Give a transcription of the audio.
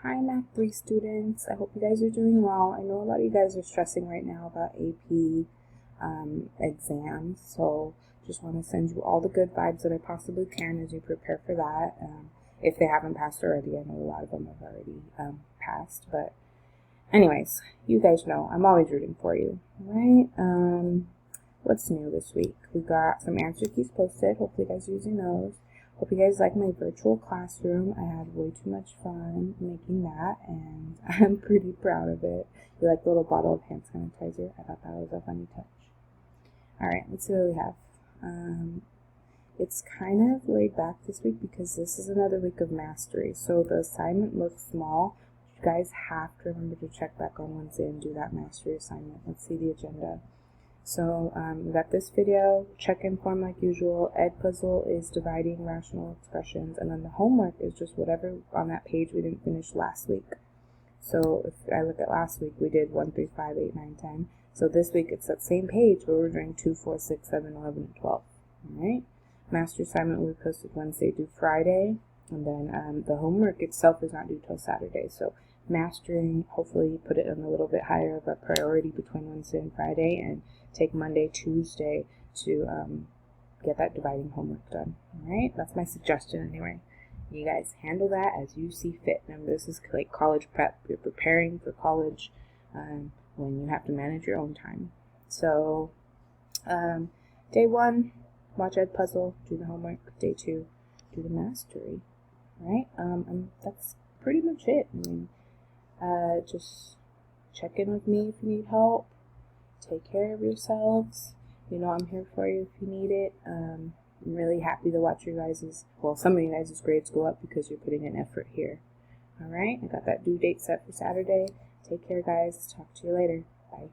Hi Math 3 students, I hope you guys are doing well. I know a lot of you guys are stressing right now about AP exams, so just want to send you all the good vibes that I possibly can as you prepare for that. If they haven't passed already, I know a lot of them have already passed, but anyways, you guys know I'm always rooting for you, right? What's new this week? We got some answer keys posted. Hopefully you guys are using those. Hope you guys like my virtual classroom. I had way too much fun making that, and I'm pretty proud of it. You like the little bottle of hand sanitizer? I thought that was a funny touch. Alright, let's see what we have. It's kind of laid back this week because this is another week of mastery. So the assignment looks small. You guys have to remember to check back on Wednesday and do that mastery assignment. Let's see the agenda. So we got this video, check-in form like usual. Edpuzzle is dividing rational expressions, and then the homework is just whatever on that page we didn't finish last week. So if I look at last week, we did 1, 3, 5, 8, 9, 10. So this week it's that same page, but we're doing 2, 4, 6, 7, 11, and 12. All right. Master assignment will be posted Wednesday through Friday, and then the homework itself is not due till Saturday. So mastering, hopefully put it in a little bit higher of a priority between Wednesday and Friday, and take Monday, Tuesday to get that dividing homework done. Alright, that's my suggestion anyway. You guys handle that as you see fit. Remember, this is like college prep. You're preparing for college when you have to manage your own time. So, day 1, watch Edpuzzle, do the homework. Day 2, do the mastery. Alright, and that's pretty much it. I mean, just check in with me if you need help. Take care of yourselves. You know I'm here for you if you need it. I'm really happy to watch your guys', well, some of you guys' grades go up because you're putting in effort here. Alright, I got that due date set for Saturday. Take care, guys. Talk to you later. Bye.